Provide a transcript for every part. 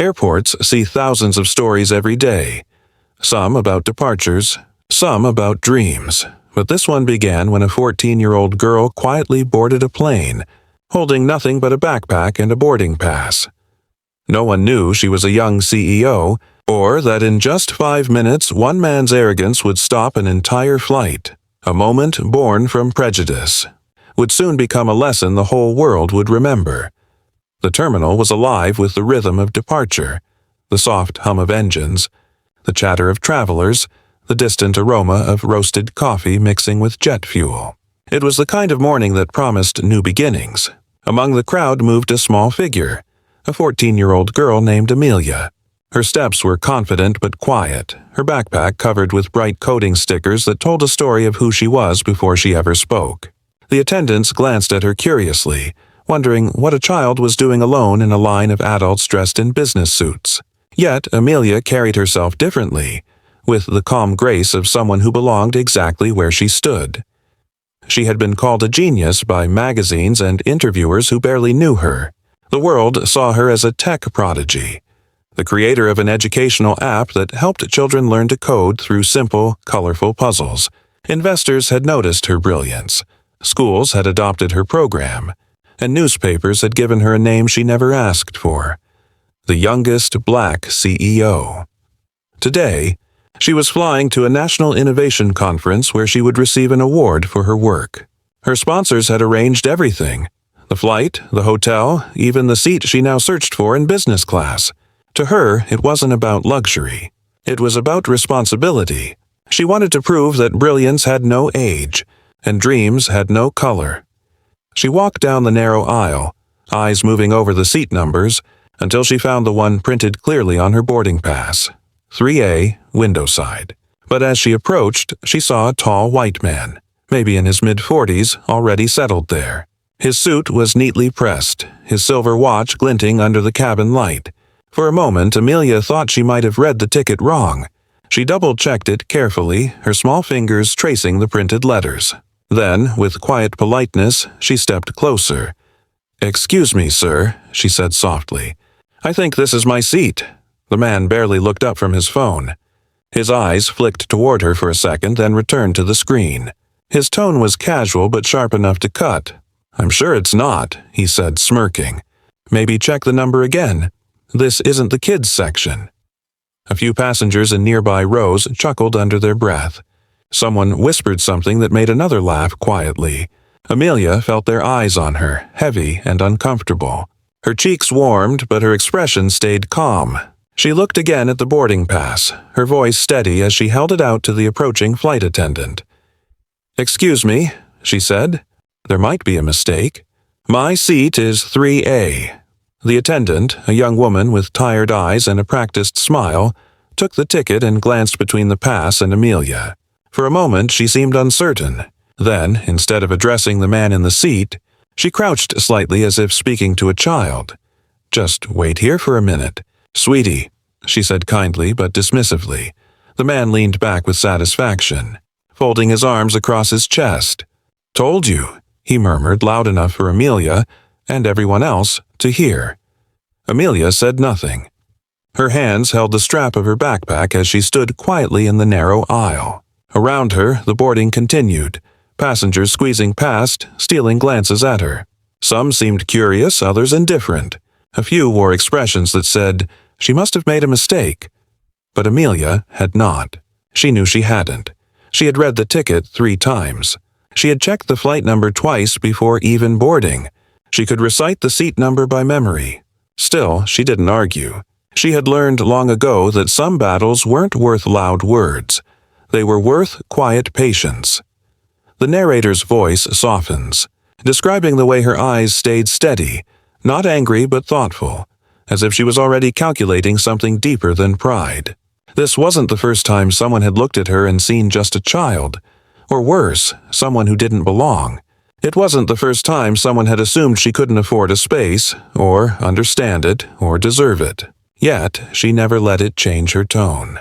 Airports see thousands of stories every day, some about departures, some about dreams, but this one began when a 14-year-old girl quietly boarded a plane, holding nothing but a backpack and a boarding pass. No one knew she was a young CEO, or that in just 5 minutes one man's arrogance would stop an entire flight. A moment born from prejudice would soon become a lesson the whole world would remember. The terminal was alive with the rhythm of departure, the soft hum of engines, the chatter of travelers, the distant aroma of roasted coffee mixing with jet fuel. It was the kind of morning that promised new beginnings. Among the crowd moved a small figure, a 14-year-old girl named Amelia. Her steps were confident but quiet, her backpack covered with bright coding stickers that told a story of who she was before she ever spoke. The attendants glanced at her curiously, wondering what a child was doing alone in a line of adults dressed in business suits. Yet Amelia carried herself differently, with the calm grace of someone who belonged exactly where she stood. She had been called a genius by magazines and interviewers who barely knew her. The world saw her as a tech prodigy, the creator of an educational app that helped children learn to code through simple, colorful puzzles. Investors had noticed her brilliance. Schools had adopted her program, and newspapers had given her a name she never asked for: the youngest black CEO. Today, she was flying to a national innovation conference where she would receive an award for her work. Her sponsors had arranged everything: the flight, the hotel, even the seat she now searched for in business class. To her, it wasn't about luxury. It was about responsibility. She wanted to prove that brilliance had no age, and dreams had no color. She walked down the narrow aisle, eyes moving over the seat numbers, until she found the one printed clearly on her boarding pass: 3A, window side. But as she approached, she saw a tall white man, maybe in his mid-40s, already settled there. His suit was neatly pressed, his silver watch glinting under the cabin light. For a moment, Amelia thought she might have read the ticket wrong. She double-checked it carefully, her small fingers tracing the printed letters. Then, with quiet politeness, she stepped closer. "Excuse me, sir," she said softly. "I think this is my seat." The man barely looked up from his phone. His eyes flicked toward her for a second, then returned to the screen. His tone was casual but sharp enough to cut. "I'm sure it's not," he said, smirking. "Maybe check the number again. This isn't the kids section." A few passengers in nearby rows chuckled under their breath. Someone whispered something that made another laugh quietly. Amelia felt their eyes on her, heavy and uncomfortable. Her cheeks warmed, but her expression stayed calm. She looked again at the boarding pass, her voice steady as she held it out to the approaching flight attendant. "Excuse me," she said. "There might be a mistake. My seat is 3A. The attendant, a young woman with tired eyes and a practiced smile, took the ticket and glanced between the pass and Amelia. For a moment she seemed uncertain. Then, instead of addressing the man in the seat, she crouched slightly as if speaking to a child. "Just wait here for a minute. Sweetie," she said kindly but dismissively. The man leaned back with satisfaction, folding his arms across his chest. "Told you," he murmured loud enough for Amelia and everyone else to hear. Amelia said nothing. Her hands held the strap of her backpack as she stood quietly in the narrow aisle. Around her, the boarding continued, passengers squeezing past, stealing glances at her. Some seemed curious, others indifferent. A few wore expressions that said, "She must have made a mistake." But Amelia had not. She knew she hadn't. She had read the ticket 3 times. She had checked the flight number twice before even boarding. She could recite the seat number by memory. Still, she didn't argue. She had learned long ago that some battles weren't worth loud words. They were worth quiet patience. The narrator's voice softens, describing the way her eyes stayed steady, not angry but thoughtful, as if she was already calculating something deeper than pride. This wasn't the first time someone had looked at her and seen just a child, or worse, someone who didn't belong. It wasn't the first time someone had assumed she couldn't afford a space, or understand it, or deserve it. Yet, she never let it change her tone.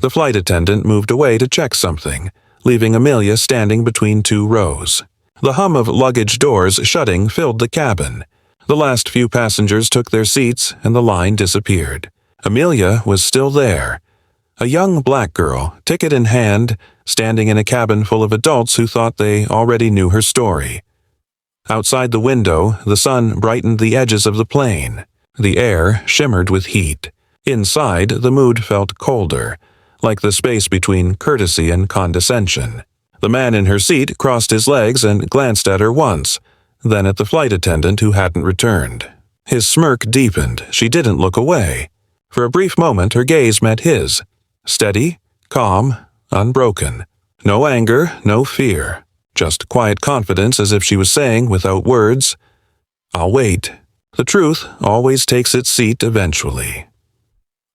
The flight attendant moved away to check something, leaving Amelia standing between 2 rows. The hum of luggage doors shutting filled the cabin. The last few passengers took their seats and the line disappeared. Amelia was still there. A young black girl, ticket in hand, standing in a cabin full of adults who thought they already knew her story. Outside the window, the sun brightened the edges of the plane. The air shimmered with heat. Inside, the mood felt colder, like the space between courtesy and condescension. The man in her seat crossed his legs and glanced at her once, then at the flight attendant who hadn't returned. His smirk deepened. She didn't look away. For a brief moment, her gaze met his. Steady, calm, unbroken. No anger, no fear. Just quiet confidence, as if she was saying, without words, "I'll wait." The truth always takes its seat eventually.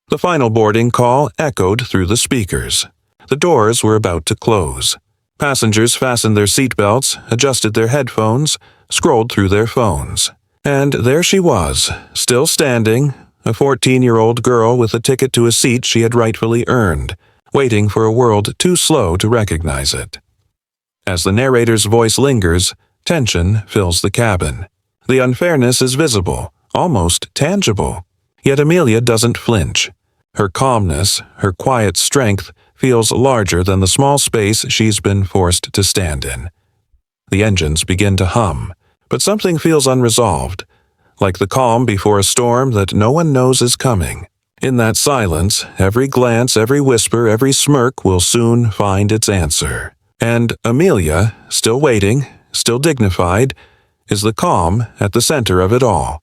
The final boarding call echoed through the speakers. The doors were about to close. Passengers fastened their seatbelts, adjusted their headphones, scrolled through their phones. And there she was, still standing, a 14-year-old girl with a ticket to a seat she had rightfully earned, waiting for a world too slow to recognize it. As the narrator's voice lingers, tension fills the cabin. The unfairness is visible, almost tangible. Yet Amelia doesn't flinch. Her calmness, her quiet strength, feels larger than the small space she's been forced to stand in. The engines begin to hum, but something feels unresolved, like the calm before a storm that no one knows is coming. In that silence, every glance, every whisper, every smirk will soon find its answer. And Amelia, still waiting, still dignified, is the calm at the center of it all.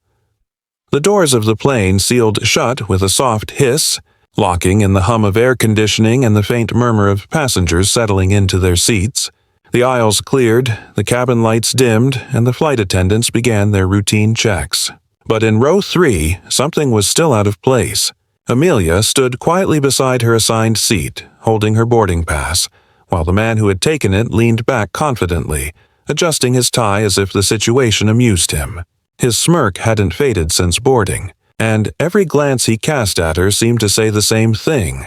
The doors of the plane sealed shut with a soft hiss, locking in the hum of air conditioning and the faint murmur of passengers settling into their seats. The aisles cleared, the cabin lights dimmed, and the flight attendants began their routine checks. But in row 3, something was still out of place. Amelia stood quietly beside her assigned seat, holding her boarding pass, while the man who had taken it leaned back confidently, adjusting his tie as if the situation amused him. His smirk hadn't faded since boarding, and every glance he cast at her seemed to say the same thing.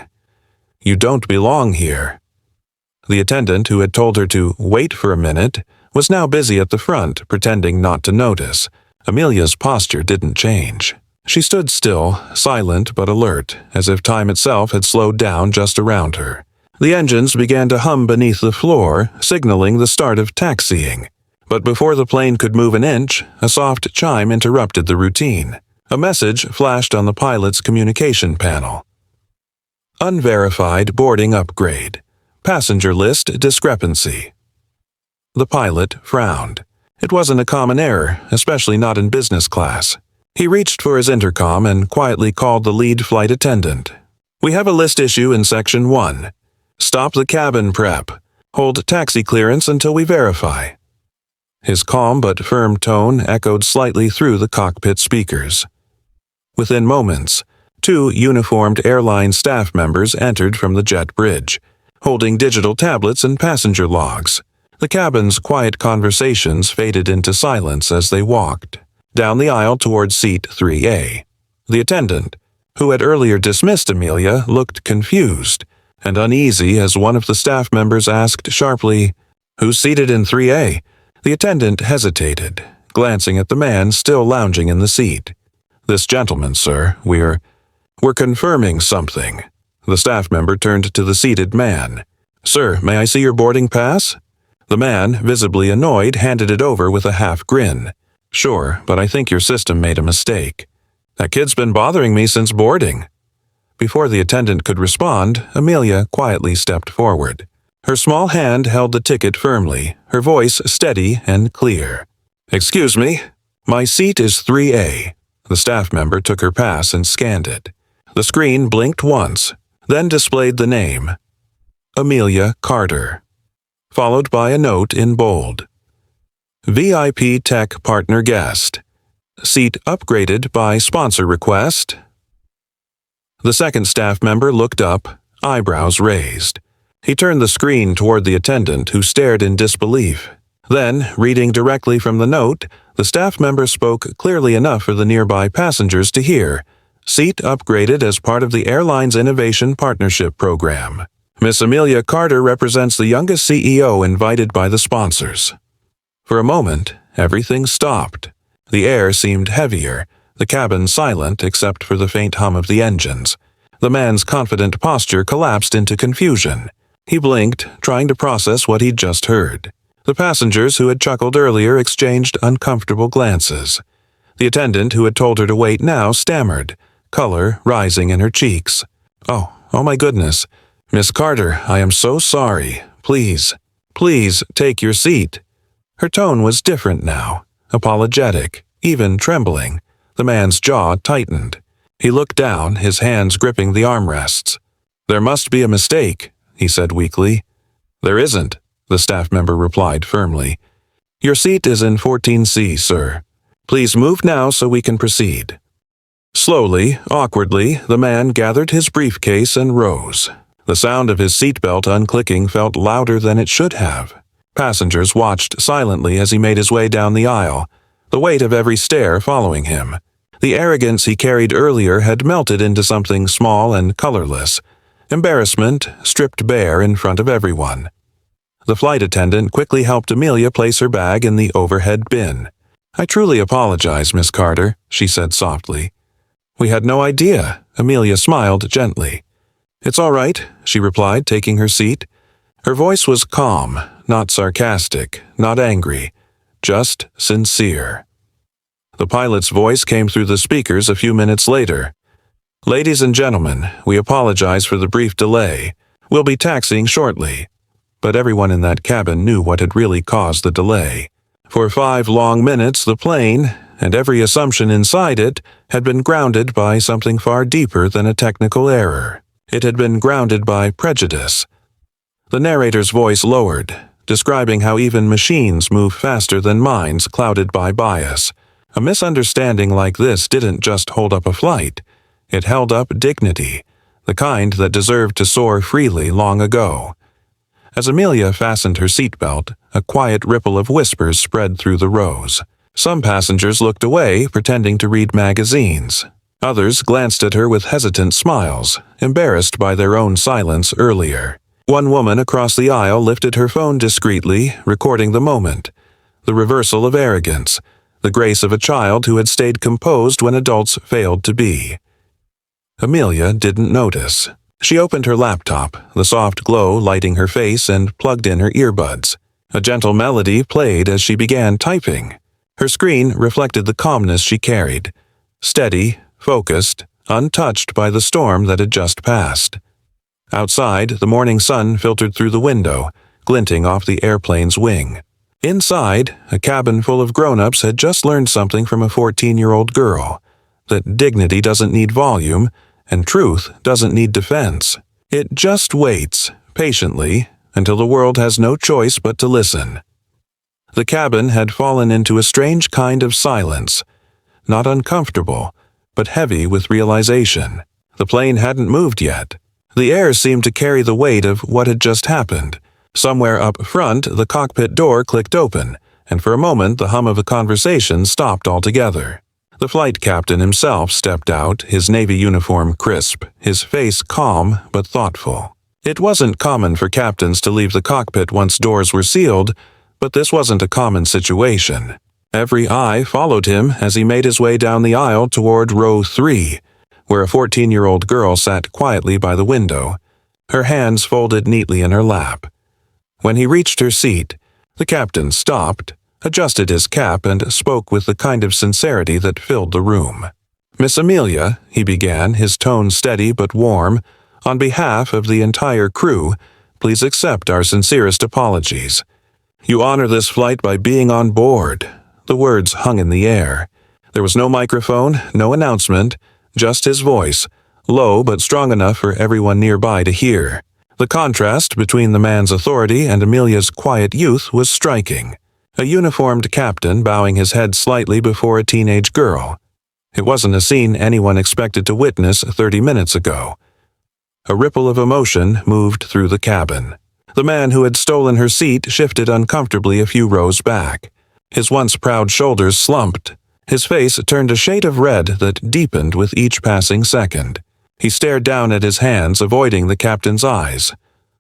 "You don't belong here." The attendant who had told her to wait for a minute was now busy at the front, pretending not to notice. Amelia's posture didn't change. She stood still, silent but alert, as if time itself had slowed down just around her. The engines began to hum beneath the floor, signaling the start of taxiing. But before the plane could move an inch, a soft chime interrupted the routine. A message flashed on the pilot's communication panel. Unverified boarding upgrade. Passenger list discrepancy. The pilot frowned. It wasn't a common error, especially not in business class. He reached for his intercom and quietly called the lead flight attendant. "We have a list issue in Section 1. Stop the cabin prep. Hold taxi clearance until we verify." His calm but firm tone echoed slightly through the cockpit speakers. Within moments, 2 uniformed airline staff members entered from the jet bridge, holding digital tablets and passenger logs. The cabin's quiet conversations faded into silence as they walked down the aisle toward seat 3A. The attendant, who had earlier dismissed Amelia, looked confused and uneasy as one of the staff members asked sharply, "Who's seated in 3A?" The attendant hesitated, glancing at the man still lounging in the seat. "This gentleman, sir. We're confirming something." The staff member turned to the seated man. "Sir, may I see your boarding pass?" The man, visibly annoyed, handed it over with a half grin. "Sure, but I think your system made a mistake. That kid's been bothering me since boarding." Before the attendant could respond, Amelia quietly stepped forward. Her small hand held the ticket firmly, her voice steady and clear. "Excuse me, my seat is 3A. The staff member took her pass and scanned it. The screen blinked once, then displayed the name, Amelia Carter, followed by a note in bold. VIP Tech Partner Guest. Seat upgraded by sponsor request. The second staff member looked up, eyebrows raised. He turned the screen toward the attendant, who stared in disbelief. Then, reading directly from the note, the staff member spoke clearly enough for the nearby passengers to hear. Seat upgraded as part of the airline's Innovation Partnership Program. Miss Amelia Carter represents the youngest CEO invited by the sponsors. For a moment, everything stopped. The air seemed heavier, the cabin silent except for the faint hum of the engines. The man's confident posture collapsed into confusion. He blinked, trying to process what he'd just heard. The passengers who had chuckled earlier exchanged uncomfortable glances. The attendant who had told her to wait now stammered, color rising in her cheeks. Oh my goodness. Miss Carter, I am so sorry. Please take your seat." Her tone was different now, apologetic, even trembling. The man's jaw tightened. He looked down, his hands gripping the armrests. "There must be a mistake," he said weakly. "There isn't," the staff member replied firmly. "Your seat is in 14C, sir. Please move now so we can proceed." Slowly, awkwardly, the man gathered his briefcase and rose. The sound of his seatbelt unclicking felt louder than it should have. Passengers watched silently as he made his way down the aisle, the weight of every stare following him. The arrogance he carried earlier had melted into something small and colorless. Embarrassment stripped bare in front of everyone. The flight attendant quickly helped Amelia place her bag in the overhead bin. "I truly apologize, Miss Carter," she said softly. "We had no idea," Amelia smiled gently. "It's all right," she replied, taking her seat. Her voice was calm, not sarcastic, not angry, just sincere. The pilot's voice came through the speakers a few minutes later. "Ladies and gentlemen, we apologize for the brief delay. We'll be taxiing shortly." But everyone in that cabin knew what had really caused the delay. For 5 long minutes the plane, and every assumption inside it, had been grounded by something far deeper than a technical error. It had been grounded by prejudice. The narrator's voice lowered, describing how even machines move faster than minds clouded by bias. A misunderstanding like this didn't just hold up a flight. It held up dignity, the kind that deserved to soar freely long ago. As Amelia fastened her seatbelt, a quiet ripple of whispers spread through the rows. Some passengers looked away, pretending to read magazines. Others glanced at her with hesitant smiles, embarrassed by their own silence earlier. One woman across the aisle lifted her phone discreetly, recording the moment. The reversal of arrogance, the grace of a child who had stayed composed when adults failed to be. Amelia didn't notice. She opened her laptop, the soft glow lighting her face, and plugged in her earbuds. A gentle melody played as she began typing. Her screen reflected the calmness she carried. Steady, focused, untouched by the storm that had just passed. Outside, the morning sun filtered through the window, glinting off the airplane's wing. Inside, a cabin full of grown-ups had just learned something from a 14-year-old girl. That dignity doesn't need volume, and truth doesn't need defense. It just waits, patiently, until the world has no choice but to listen. The cabin had fallen into a strange kind of silence, not uncomfortable, but heavy with realization. The plane hadn't moved yet. The air seemed to carry the weight of what had just happened. Somewhere up front, the cockpit door clicked open, and for a moment the hum of a conversation stopped altogether. The flight captain himself stepped out, his Navy uniform crisp, his face calm but thoughtful. It wasn't common for captains to leave the cockpit once doors were sealed, but this wasn't a common situation. Every eye followed him as he made his way down the aisle toward row 3, where a 14-year-old girl sat quietly by the window, her hands folded neatly in her lap. When he reached her seat, the captain stopped, adjusted his cap, and spoke with the kind of sincerity that filled the room. "Miss Amelia," he began, his tone steady but warm, "on behalf of the entire crew, please accept our sincerest apologies. You honor this flight by being on board." The words hung in the air. There was no microphone, no announcement, just his voice, low but strong enough for everyone nearby to hear. The contrast between the man's authority and Amelia's quiet youth was striking. A uniformed captain bowing his head slightly before a teenage girl. It wasn't a scene anyone expected to witness 30 minutes ago. A ripple of emotion moved through the cabin. The man who had stolen her seat shifted uncomfortably a few rows back. His once proud shoulders slumped. His face turned a shade of red that deepened with each passing second. He stared down at his hands, avoiding the captain's eyes.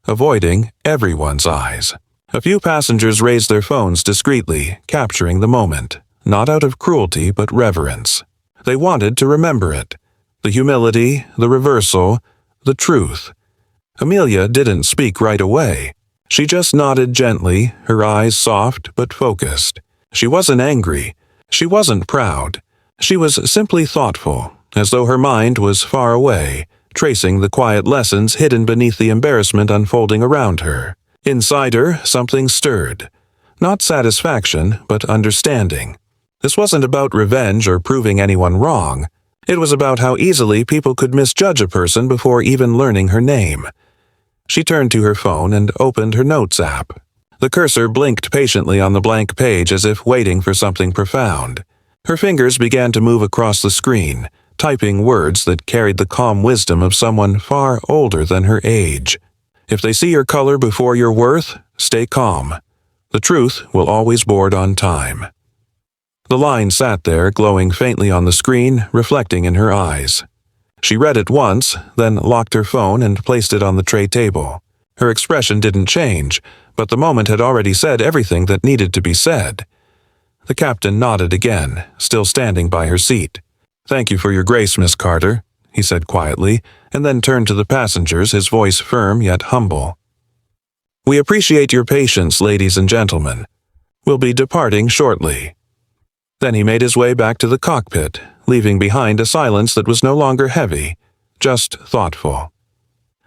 Avoiding everyone's eyes. A few passengers raised their phones discreetly, capturing the moment. not out of cruelty but reverence. They wanted to remember it. The humility, the reversal, the truth. Amelia didn't speak right away. She just nodded gently, her eyes soft but focused. She wasn't angry. She wasn't proud. She was simply thoughtful, as though her mind was far away, tracing the quiet lessons hidden beneath the embarrassment unfolding around her. Inside her, something stirred. Not satisfaction, but understanding. This wasn't about revenge or proving anyone wrong. It was about how easily people could misjudge a person before even learning her name. She turned to her phone and opened her Notes app. The cursor blinked patiently on the blank page as if waiting for something profound. Her fingers began to move across the screen, typing words that carried the calm wisdom of someone far older than her age. If they see your color before your worth, stay calm. The truth will always board on time. The line sat there, glowing faintly on the screen, reflecting in her eyes. She read it once, then locked her phone and placed it on the tray table. Her expression didn't change, but the moment had already said everything that needed to be said. The captain nodded again, still standing by her seat. "Thank you for your grace, Miss Carter," he said quietly, and then turned to the passengers, his voice firm yet humble. "We appreciate your patience, ladies and gentlemen. We'll be departing shortly." Then he made his way back to the cockpit, leaving behind a silence that was no longer heavy, just thoughtful.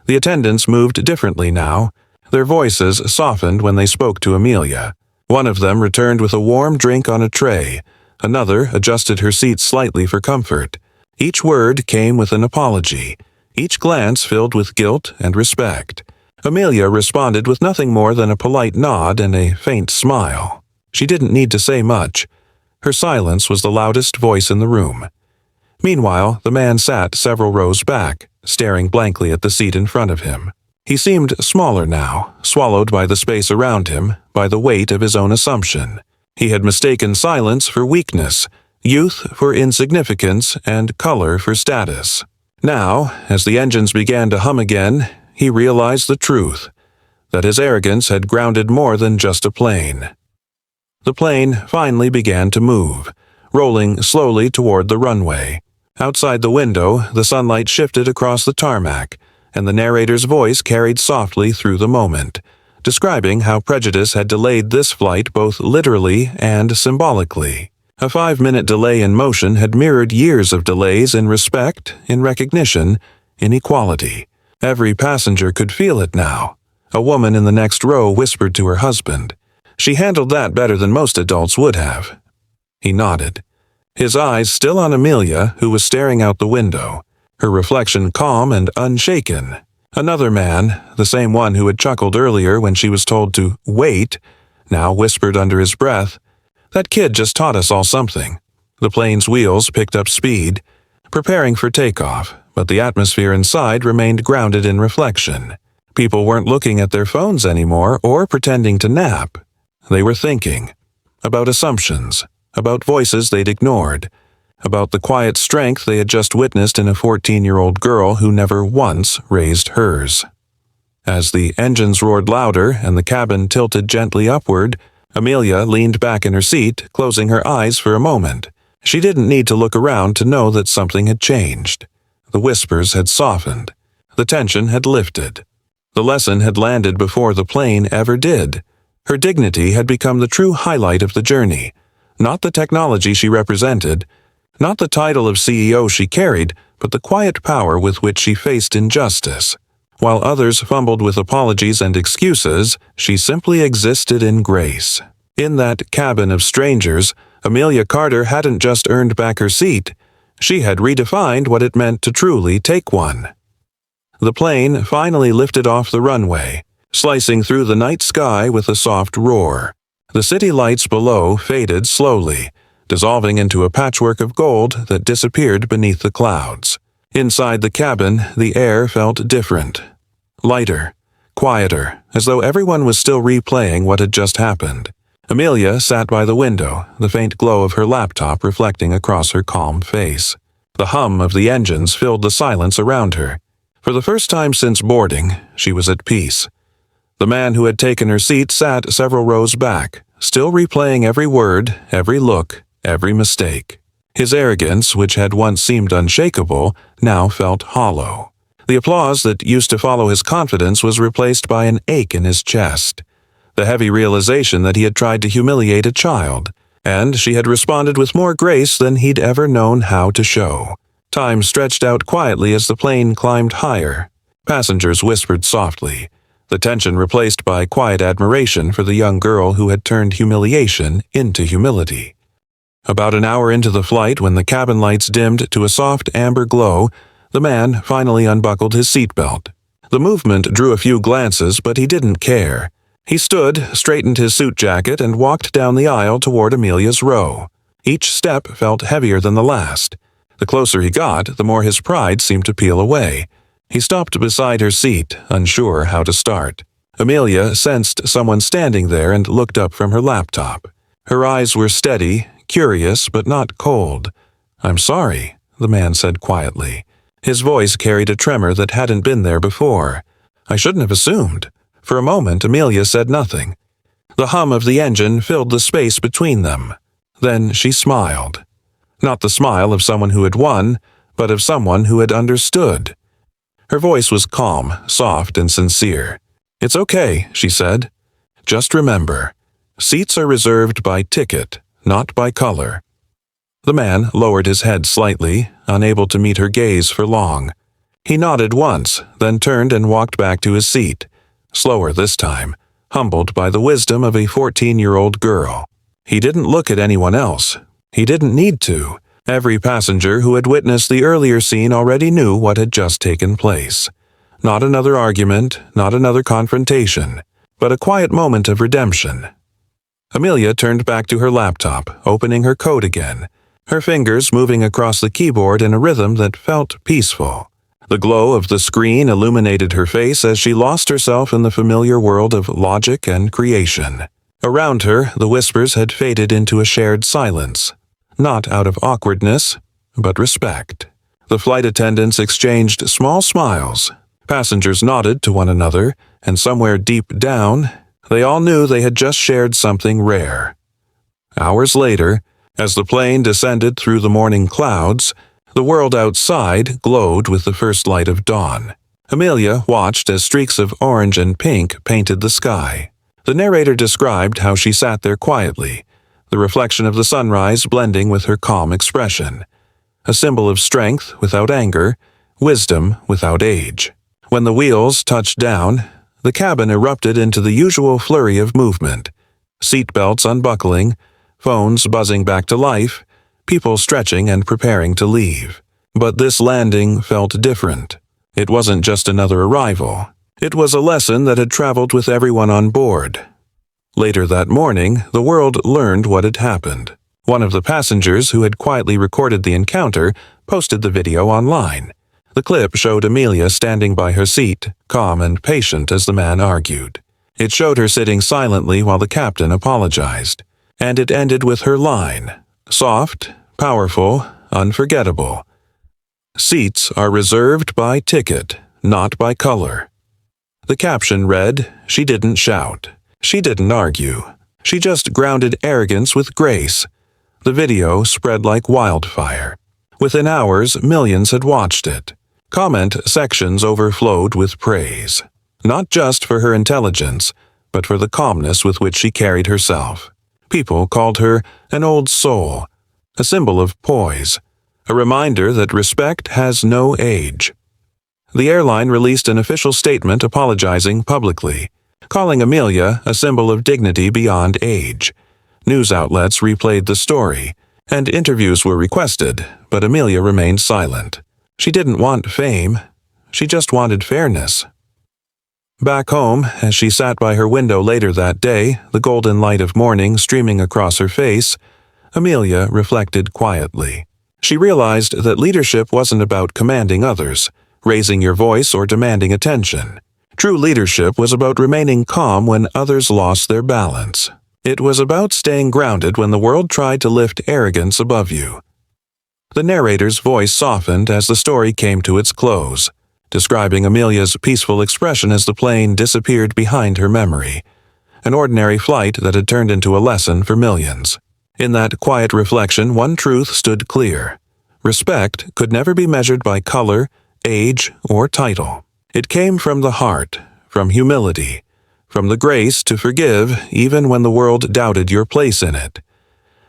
The attendants moved differently now. Their voices softened when they spoke to Amelia. One of them returned with a warm drink on a tray. Another adjusted her seat slightly for comfort. Each word came with an apology, each glance filled with guilt and respect. Amelia responded with nothing more than a polite nod and a faint smile. She didn't need to say much. Her silence was the loudest voice in the room. Meanwhile, the man sat several rows back, staring blankly at the seat in front of him. He seemed smaller now, swallowed by the space around him, by the weight of his own assumption. He had mistaken silence for weakness, youth for insignificance, and color for status. Now, as the engines began to hum again, he realized the truth, that his arrogance had grounded more than just a plane. The plane finally began to move, rolling slowly toward the runway. Outside the window, the sunlight shifted across the tarmac, and the narrator's voice carried softly through the moment, describing how prejudice had delayed this flight both literally and symbolically. A 5-minute delay in motion had mirrored years of delays in respect, in recognition, in equality. Every passenger could feel it now. A woman in the next row whispered to her husband. She handled that better than most adults would have. He nodded, his eyes still on Amelia, who was staring out the window, her reflection calm and unshaken. Another man, the same one who had chuckled earlier when she was told to wait, now whispered under his breath, "That kid just taught us all something." The plane's wheels picked up speed, preparing for takeoff, but the atmosphere inside remained grounded in reflection. People weren't looking at their phones anymore or pretending to nap. They were thinking about assumptions, about voices they'd ignored, about the quiet strength they had just witnessed in a 14-year-old girl who never once raised hers. As the engines roared louder and the cabin tilted gently upward, Amelia leaned back in her seat, closing her eyes for a moment. She didn't need to look around to know that something had changed. The whispers had softened. The tension had lifted. The lesson had landed before the plane ever did. Her dignity had become the true highlight of the journey, not the technology she represented, not the title of CEO she carried, but the quiet power with which she faced injustice. While others fumbled with apologies and excuses, she simply existed in grace. In that cabin of strangers, Amelia Carter hadn't just earned back her seat, she had redefined what it meant to truly take one. The plane finally lifted off the runway, slicing through the night sky with a soft roar. The city lights below faded slowly, dissolving into a patchwork of gold that disappeared beneath the clouds. Inside the cabin, the air felt different. Lighter, quieter, as though everyone was still replaying what had just happened. Amelia sat by the window, the faint glow of her laptop reflecting across her calm face. The hum of the engines filled the silence around her. For the first time since boarding, she was at peace. The man who had taken her seat sat several rows back, still replaying every word, every look, every mistake. His arrogance, which had once seemed unshakable, now felt hollow. The applause that used to follow his confidence was replaced by an ache in his chest. The heavy realization that he had tried to humiliate a child, and she had responded with more grace than he'd ever known how to show. Time stretched out quietly as the plane climbed higher. Passengers whispered softly, the tension replaced by quiet admiration for the young girl who had turned humiliation into humility. About an hour into the flight, when the cabin lights dimmed to a soft amber glow, the man finally unbuckled his seatbelt. The movement drew a few glances, but he didn't care. He stood, straightened his suit jacket, and walked down the aisle toward Amelia's row. Each step felt heavier than the last. The closer he got, the more his pride seemed to peel away. He stopped beside her seat, unsure how to start. Amelia sensed someone standing there and looked up from her laptop. Her eyes were steady, curious but not cold. "I'm sorry," the man said quietly. His voice carried a tremor that hadn't been there before. "I shouldn't have assumed." For a moment, Amelia said nothing. The hum of the engine filled the space between them. Then she smiled. Not the smile of someone who had won, but of someone who had understood. Her voice was calm, soft, and sincere. "It's okay," she said. "Just remember, seats are reserved by ticket, not by color." The man lowered his head slightly, unable to meet her gaze for long. He nodded once, then turned and walked back to his seat, slower this time, humbled by the wisdom of a 14-year-old girl. He didn't look at anyone else. He didn't need to. Every passenger who had witnessed the earlier scene already knew what had just taken place. Not another argument, not another confrontation, but a quiet moment of redemption. Amelia turned back to her laptop, opening her code again, her fingers moving across the keyboard in a rhythm that felt peaceful. The glow of the screen illuminated her face as she lost herself in the familiar world of logic and creation. Around her, the whispers had faded into a shared silence, not out of awkwardness, but respect. The flight attendants exchanged small smiles. Passengers nodded to one another, and somewhere deep down, they all knew they had just shared something rare. Hours later, as the plane descended through the morning clouds, the world outside glowed with the first light of dawn. Amelia watched as streaks of orange and pink painted the sky. The narrator described how she sat there quietly, the reflection of the sunrise blending with her calm expression. A symbol of strength without anger, wisdom without age. When the wheels touched down, the cabin erupted into the usual flurry of movement. Seatbelts unbuckling, phones buzzing back to life, people stretching and preparing to leave. But this landing felt different. It wasn't just another arrival. It was a lesson that had traveled with everyone on board. Later that morning, the world learned what had happened. One of the passengers who had quietly recorded the encounter posted the video online. The clip showed Amelia standing by her seat, calm and patient as the man argued. It showed her sitting silently while the captain apologized. And it ended with her line, soft, powerful, unforgettable. "Seats are reserved by ticket, not by color." The caption read, "She didn't shout. She didn't argue. She just grounded arrogance with grace." The video spread like wildfire. Within hours, millions had watched it. Comment sections overflowed with praise, not just for her intelligence, but for the calmness with which she carried herself. People called her an old soul, a symbol of poise, a reminder that respect has no age. The airline released an official statement apologizing publicly, calling Amelia a symbol of dignity beyond age. News outlets replayed the story, and interviews were requested, but Amelia remained silent. She didn't want fame. She just wanted fairness. Back home, as she sat by her window later that day, the golden light of morning streaming across her face, Amelia reflected quietly. She realized that leadership wasn't about commanding others, raising your voice, or demanding attention. True leadership was about remaining calm when others lost their balance. It was about staying grounded when the world tried to lift arrogance above you. The narrator's voice softened as the story came to its close, describing Amelia's peaceful expression as the plane disappeared behind her memory, an ordinary flight that had turned into a lesson for millions. In that quiet reflection, one truth stood clear. Respect could never be measured by color, age, or title. It came from the heart, from humility, from the grace to forgive even when the world doubted your place in it.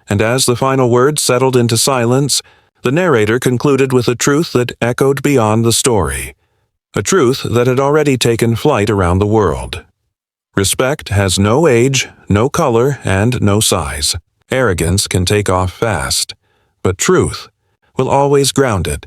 And as the final words settled into silence, the narrator concluded with a truth that echoed beyond the story, a truth that had already taken flight around the world. Respect has no age, no color, and no size. Arrogance can take off fast, but truth will always ground it